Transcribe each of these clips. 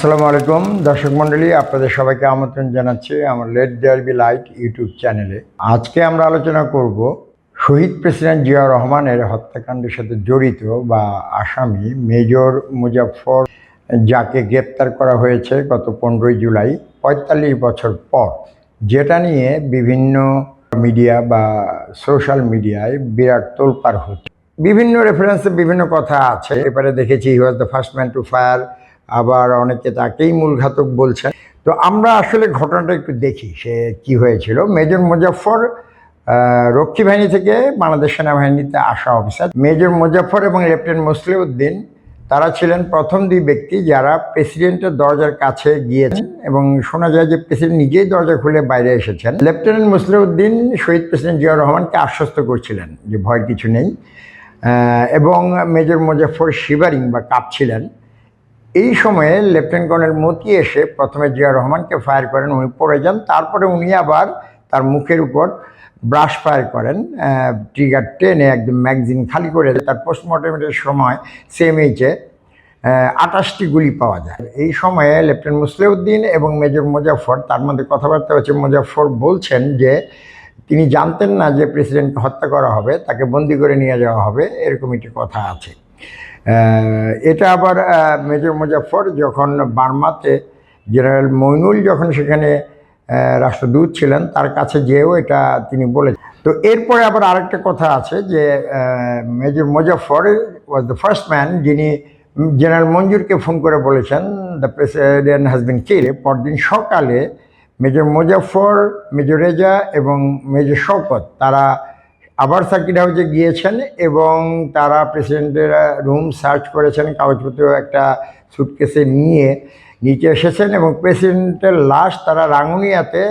আসসালামু আলাইকুম দর্শক মণ্ডলী, আপনাদের সবাইকে আমন্ত্রণ জানাচ্ছি আমার let there be light YouTube চ্যানেলে। আজকে আমরা আলোচনা করব শহীদ প্রেসিডেন্ট জিয়া রহমানের হত্যাকাণ্ডের সাথে জড়িত বা আসামি মেজর মুজাফফর, যাকে গ্রেপ্তার করা হয়েছে গত 15ই জুলাই 45 বছর পর, যেটা নিয়ে বিভিন্ন মিডিয়া বা সোশ্যাল মিডিয়ায় বিরাট তোলপাড় হচ্ছে। বিভিন্ন রেফারেন্সে বিভিন্ন কথা আছে। এবারে দেখেছি he was the first man to fire, আবার অনেকে তাকেই মূল ঘাতক বলছেন। তো আমরা আসলে ঘটনাটা একটু দেখি সে কি হয়েছিল। মেজর মুজাফফর রক্ষী বাহিনী থেকে বাংলাদেশ সেনাবাহিনীতে আসা অফিসার। মেজর মুজাফফর এবং লেফটেন্যান্ট মুসলিউদ্দিন, তারা ছিলেন প্রথম দুই ব্যক্তি যারা প্রেসিডেন্টের দরজার কাছে গিয়েছেন এবং শোনা যায় যে প্রেসিডেন্ট নিজেই দরজা খুলে বাইরে এসেছেন। লেফটেন্যান্ট মুসলিউদ্দিন শহীদ প্রেসিডেন্ট জিয়া রহমানকে আশ্বস্ত করছিলেন যে ভয়ের কিছু নেই, এবং মেজর মুজাফফর শিবারিং বা কাঁপছিলেন। এই সময়ে লেফটেন্যান্ট কর্নেল মতি এসে প্রথমে জিয়া রহমানকে ফায়ার করেন, উনি পড়ে যান। তারপরে উনি আবার তার মুখের উপর ব্রাশ ফায়ার করেন, ট্রিগার টেনে একদম ম্যাগাজিন খালি করে দেয়। তার পোস্টমর্টমের সময় সিএমএইচে 28টি গুলি পাওয়া যায়। এই সময়ে লেফটেন্যান্ট মুসলিউদ্দিন এবং মেজর মুজাফফর, তার মধ্যে কথাবার্তা হচ্ছে। মুজাফফর বলছেন যে তিনি জানতেন না যে প্রেসিডেন্টকে হত্যা করা হবে, তাকে বন্দি করে নিয়ে যাওয়া হবে, এরকম একটি কথা আছে। এটা আবার মেজর মুজাফফর যখন বার্মাতে জেনারেল মইনুল যখন সেখানে রাষ্ট্রদূত ছিলেন, তার কাছে যেও এটা তিনি বলেছেন। তো এরপরে আবার আরেকটা কথা আছে যে major Muzaffar was the first man যিনি জেনারেল মঞ্জুরকে ফোন করে বলেছেন the president has been killed. পরদিন সকালে মেজর মুজাফফর, মেজর রেজা এবং মেজর শওকত তারা আবার সার্কিট হাউসে গিয়েছেন এবং তারা প্রেসিডেন্টের রুম সার্চ করেছেন, কাগজপত্র একটা সুটকেসে নিয়ে নিচে এসেছেন এবং প্রেসিডেন্টের লাশ তারা রাঙ্গুনিয়াতে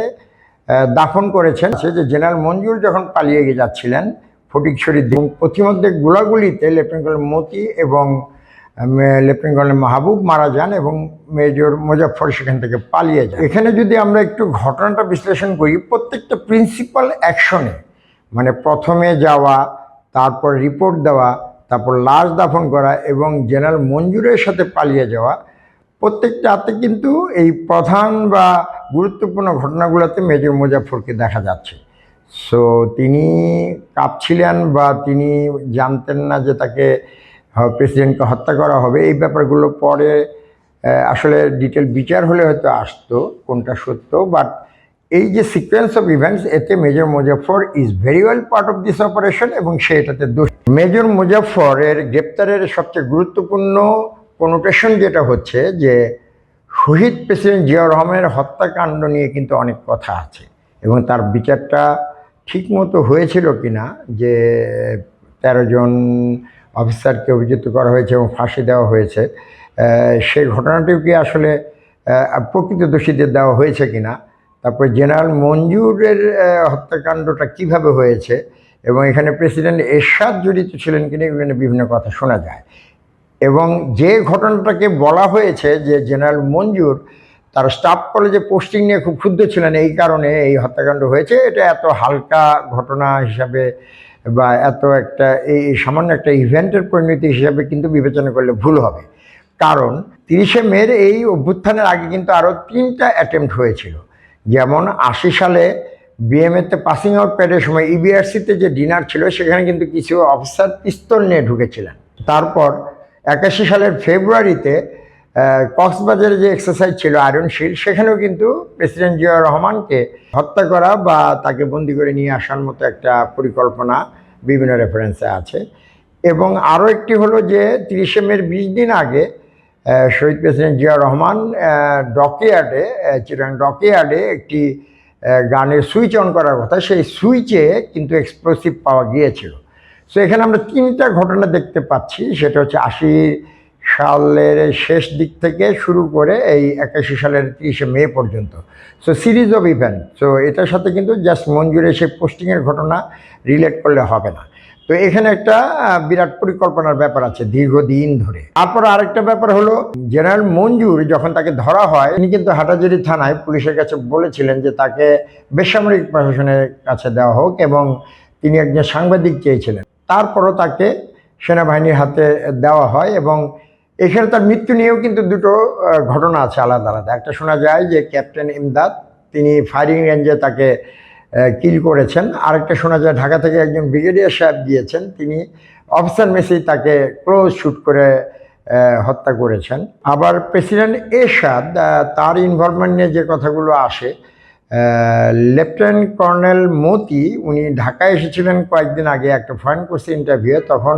দাফন করেছেন। সে যে জেনারেল মঞ্জুর যখন পালিয়ে যাচ্ছিলেন ফটিকছড়ির দিন, প্রতিমধ্যে গোলাগুলিতে লেফটেন্যান্ট কর্নেল মতি এবং লেফটেন্যান্ট কর্নেল মাহবুব মারা যান এবং মেজর মুজাফফর সেখান থেকে পালিয়ে যান। এখানে যদি আমরা একটু ঘটনাটা বিশ্লেষণ করি, প্রত্যেকটা প্রিন্সিপাল অ্যাকশনে, মানে প্রথমে যাওয়া, তারপর রিপোর্ট দেওয়া, তারপর লাশ দাফন করা এবং জেনারেল মঞ্জুরের সাথে পালিয়ে যাওয়া, প্রত্যেকটাতে কিন্তু এই প্রধান বা গুরুত্বপূর্ণ ঘটনাগুলোতে মেজর মুজাফফরকে দেখা যাচ্ছে। সো তিনি কাঁপছিলেন বা তিনি জানতেন না যে তাকে প্রেসিডেন্টকে হত্যা করা হবে। এই ব্যাপারগুলো পরে আসলে ডিটেল বিচার হলে হয়তো আসতো কোনটা সত্য, বাট এই যে সিকোয়েন্স অফ ইভেন্টস, এতে major Muzaffar is very well part of this operation এবং সে এটাতে দোষ। মেজর মুজাফফরের গ্রেপ্তারের সবচেয়ে গুরুত্বপূর্ণ কোনোটেশন যেটা হচ্ছে যে শহীদ প্রেসিডেন্ট জিয়া রহমানের হত্যাকাণ্ড নিয়ে কিন্তু অনেক কথা আছে এবং তার বিচারটা ঠিকমতো হয়েছিল কিনা, যে 13 জন অফিসারকে অভিযুক্ত করা হয়েছে এবং ফাঁসি দেওয়া হয়েছে, সেই ঘটনাটিও কি আসলে প্রকৃত দোষীদের দেওয়া হয়েছে কিনা, তারপর জেনারেল মঞ্জুরের হত্যাকাণ্ডটা কিভাবে হয়েছে এবং এখানে প্রেসিডেন্ট এরশাদ জড়িত ছিলেন কিনা, এখানে বিভিন্ন কথা শোনা যায়। এবং যে ঘটনাটাকে বলা হয়েছে যে জেনারেল মঞ্জুর তার স্টাফ কলেজে পোস্টিং নিয়ে খুব ক্ষুব্ধ ছিলেন, এই কারণে এই হত্যাকাণ্ড হয়েছে, এটা এত হালকা ঘটনা হিসাবে বা এত একটা এই সামান্য একটা ইভেন্টের পরিণতি হিসাবে কিন্তু বিবেচনা করলে ভুল হবে। কারণ 30শে মের এই অভ্যুত্থানের আগে কিন্তু আরও 3টা অ্যাটেম্প্ট হয়েছিল। যেমন 80 সালে বিএমএতে পাসিং আউট প্যারেডের সময় ইবিআরসিতে যে ডিনার ছিল, সেখানে কিন্তু কিছু অফিসার পিস্তল নিয়ে ঢুকেছিলেন। তারপর 81 সালের ফেব্রুয়ারিতে কক্সবাজারে যে এক্সারসাইজ ছিল আয়রন শিল্ড, সেখানেও কিন্তু প্রেসিডেন্ট জিয়া রহমানকে হত্যা করা বা তাকে বন্দি করে নিয়ে আসার মতো একটা পরিকল্পনা বিভিন্ন রেফারেন্সে আছে। এবং আরও একটি হলো যে 30শে মের 20 দিন আগে শহীদ প্রেসিডেন্ট জিয়া রহমান ডকইয়ার্ডে, চিটাগাং ডকইয়ার্ডে একটি গানের সুইচ অন করার কথা, সেই সুইচে কিন্তু এক্সপ্লোসিভ পাওয়া গিয়েছিল। সো এখানে আমরা 3টা ঘটনা দেখতে পাচ্ছি, সেটা হচ্ছে 80 সালের শেষ দিক থেকে শুরু করে এই 81 সালের 30শে মে পর্যন্ত। So series of event. So এটার সাথে কিন্তু জাস্ট মঞ্জুরের সেই পোস্টিংয়ের ঘটনা রিলেট করলে হবে না। তো এখানে একটা বিরাট পরিকল্পনার ব্যাপার আছে দীর্ঘদিন ধরে। তারপর আরেকটা ব্যাপার হলো, জেনারেল মঞ্জুর যখন তাকে ধরা হয়, তিনি কিন্তু হাটাজারি থানায় পুলিশের কাছে বলেছিলেন যে তাকে বেসামরিক প্রশাসনের কাছে দেওয়া হোক এবং তিনি একজন সাংবাদিক চেয়েছিলেন। তারপরও তাকে সেনাবাহিনীর হাতে দেওয়া হয় এবং এখানে তার মৃত্যু নিয়েও কিন্তু দুটো ঘটনা আছে আলাদা আলাদা। একটা শোনা যায় যে ক্যাপ্টেন ইমদাদ তিনি ফায়ারিং রেঞ্জে তাকে কিল করেছেন, আরেকটা শোনা যায় ঢাকা থেকে একজন ব্রিগেডিয়ার সাহেব গিয়েছেন, তিনি অফিসার মেসেই তাকে ক্লোজ শুট করে হত্যা করেছেন। আবার প্রেসিডেন্ট এরশাদ তার ইনভলভমেন্ট নিয়ে যে কথাগুলো আসে, লেফটেন্যান্ট কর্নেল মতি উনি ঢাকায় এসেছিলেন কয়েকদিন আগে একটা ফরেন কোর্স ইন্টারভিউ, তখন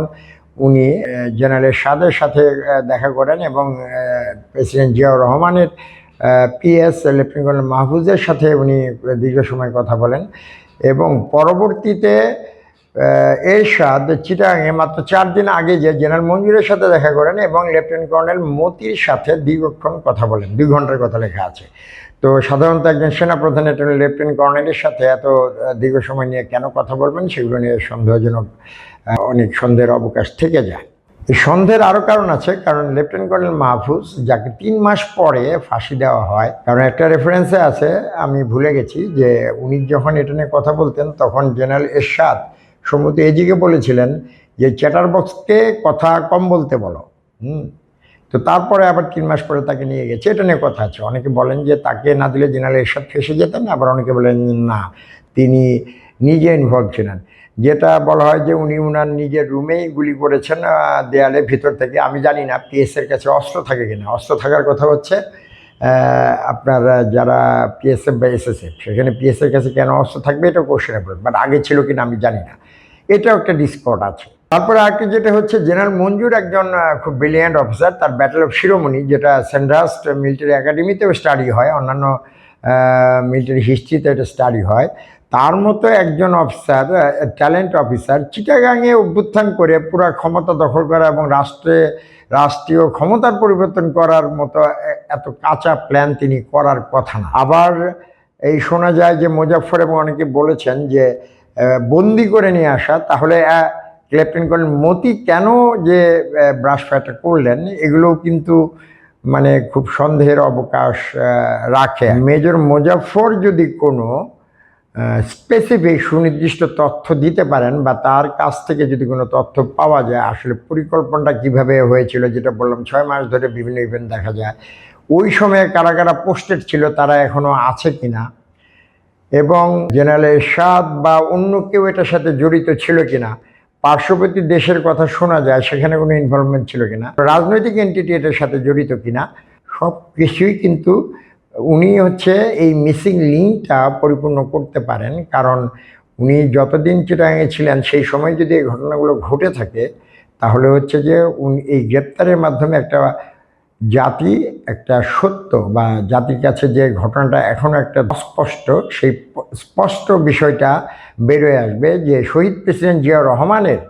উনি জেনারেল এরশাদের সাথে দেখা করেন এবং প্রেসিডেন্ট জিয়াউর রহমানের পিএস লেফটেন্যান্ট কর্নেল মাহফুজের সাথে উনি দীর্ঘ সময় কথা বলেন এবং পরবর্তীতে এরশাদ চিটাগাংয়ে মাত্র 4 দিন আগে যে জেনারেল মঞ্জুরের সাথে দেখা করেন এবং লেফটেন্যান্ট কর্নেল মতির সাথে দীর্ঘক্ষণ কথা বলেন, 2 ঘন্টার কথা লেখা আছে। তো সাধারণত একজন সেনাপ্রধান একটা লেফটেন্যান্ট কর্নেলের সাথে এত দীর্ঘ সময় নিয়ে কেন কথা বলবেন, সেগুলো নিয়ে সন্দেহজনক অনেক সন্দেহের অবকাশ থেকে যায়। এই সন্দেহের আরও কারণ আছে, কারণ লেফটেন্যান্ট কর্নেল মাহফুজ যাকে 3 মাস পরে ফাঁসি দেওয়া হয়, কারণ একটা রেফারেন্সে আছে আমি ভুলে গেছি যে উনি যখন এটা নিয়ে কথা বলতেন তখন জেনারেল এরশাদ সম্ভবত এজিকে বলেছিলেন যে চ্যাটার বক্সকে কথা কম বলতে বলো। তো তারপরে আবার 3 মাস পরে তাকে নিয়ে গেছে, এটা নিয়ে কথা আছে। অনেকে বলেন যে তাকে না দিলে জেনারেল এরশাদ ফেসে যেতেন, আবার অনেকে বলেন না তিনি নিজে ইনভলভ ছিলেন। যেটা বলা হয় যে উনি উনার নিজের রুমেই গুলি করেছেন দেয়ালে ভিতর থেকে। আমি জানি না পিএসের কাছে অস্ত্র থাকে কিনা, অস্ত্র থাকার কথা হচ্ছে আপনার যারা পিএসএফ বা এসএসএফ, সেখানে পিএসের কাছে কেন অস্ত্র থাকবে এটা কোশ্চেনেবল, বাট আগে ছিল কিনা আমি জানি না, এটাও একটা ডিসকট আছে। তারপরে আরেকটি যেটা হচ্ছে জেনারেল মঞ্জুর একজন খুব ব্রিলিয়ান্ট অফিসার, তার ব্যাটেল অফ শিরোমণি যেটা সেন্ড্রাস্ট মিলিটারি একাডেমিতেও স্টাডি হয়, অন্যান্য মিলিটারি হিস্ট্রিতে এটা স্টাডি হয়। তার মতো একজন অফিসার, ট্যালেন্ট অফিসার, চিটাগাংয়ে অভ্যুত্থান করে পুরো ক্ষমতা দখল করা এবং রাষ্ট্রীয় ক্ষমতার পরিবর্তন করার মতো এত কাঁচা প্ল্যান তিনি করার কথা না। আবার এই শোনা যায় যে মুজাফফর এবং অনেকে বলেছেন যে বন্দি করে নিয়ে আসা, তাহলে লেফটেন্যান্ট কর্নেল মতি কেন যে ব্রাশ ফায়ারটা করলেন, এগুলোও কিন্তু মানে খুব সন্দেহের অবকাশ রাখে। মেজর মুজাফফর যদি কোনো স্পেসিফিক সুনির্দিষ্ট তথ্য দিতে পারেন বা তার কাছ থেকে যদি কোনো তথ্য পাওয়া যায় আসলে পরিকল্পনাটা কিভাবে হয়েছিল, যেটা বললাম 6 মাস ধরে বিভিন্ন ইভেন্ট দেখা যায়, ওই সময়ে কারা কারা পোস্টেড ছিল তারা এখনও আছে কিনা, এবং জেনারেল এরশাদ বা অন্য কেউ এটার সাথে জড়িত ছিল কিনা, পার্শ্ববর্তী দেশের কথা শোনা যায় সেখানে কোনো ইনভলভমেন্ট ছিল কিনা, রাজনৈতিক এন্টিটি এটার সাথে জড়িত কিনা, সব কিছুই কিন্তু উনি হচ্ছে এই মিসিং লিঙ্কটা পরিপূর্ণ করতে পারেন। কারণ উনি যতদিন চিটাগাংয়ে ছিলেন সেই সময় যদি এই ঘটনাগুলো ঘটে থাকে তাহলে হচ্ছে যে উনি এই গ্রেপ্তারের মাধ্যমে জাতি একটা সত্য বা জাতির কাছে যে ঘটনাটা এখনও একটা স্পষ্ট, সেই স্পষ্ট বিষয়টা বেরোয় আসবে যে শহীদ প্রেসিডেন্ট জিয়াউর রহমানের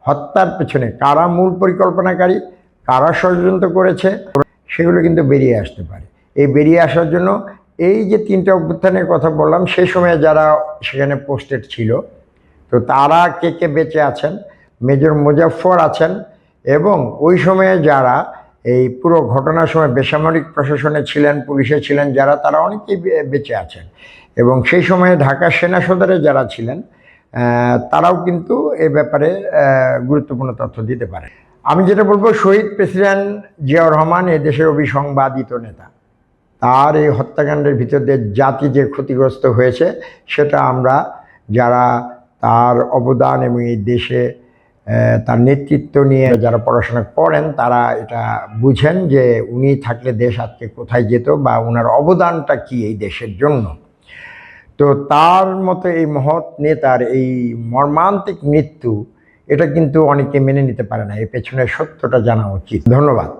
হত্যার পেছনে কারা মূল পরিকল্পনাকারী, কারা ষড়যন্ত্র করেছে, সেগুলো কিন্তু বেরিয়ে আসতে পারে। এই বেরিয়ে আসার জন্য এই যে 3টা অভ্যুত্থানের কথা বললাম সেই সময়ে যারা সেখানে পোস্টেড ছিল, তো তারা কে কে বেঁচে আছেন, মেজর মুজাফফর আছেন, এবং ওই সময়ে যারা এই পুরো ঘটনার সময় বেসামরিক প্রশাসনে ছিলেন, পুলিশে ছিলেন যারা, তারা অনেকেই বেঁচে আছেন, এবং সেই সময়ে ঢাকা সেনা সদরে যারা ছিলেন তারাও কিন্তু এ ব্যাপারে গুরুত্বপূর্ণ তথ্য দিতে পারে। আমি যেটা বলবো, শহীদ প্রেসিডেন্ট জিয়াউর রহমান এ দেশের অবিসংবাদিত নেতা। তার এই হত্যাকাণ্ডের ভিতর দিয়ে জাতি যে ক্ষতিগ্রস্ত হয়েছে সেটা আমরা যারা তার অবদান এবং এই দেশে তার নেতৃত্ব নিয়ে যারা পড়াশোনা করেন তারা এটা বুঝেন যে উনি থাকলে দেশ আজকে কোথায় যেত বা ওনার অবদানটা কি এই দেশের জন্য। তো তার মতো এই মহৎ নেতার এই মর্মান্তিক মৃত্যু, এটা কিন্তু অনেকে মেনে নিতে পারে না, এর পেছনের সত্যটা জানা উচিত। ধন্যবাদ।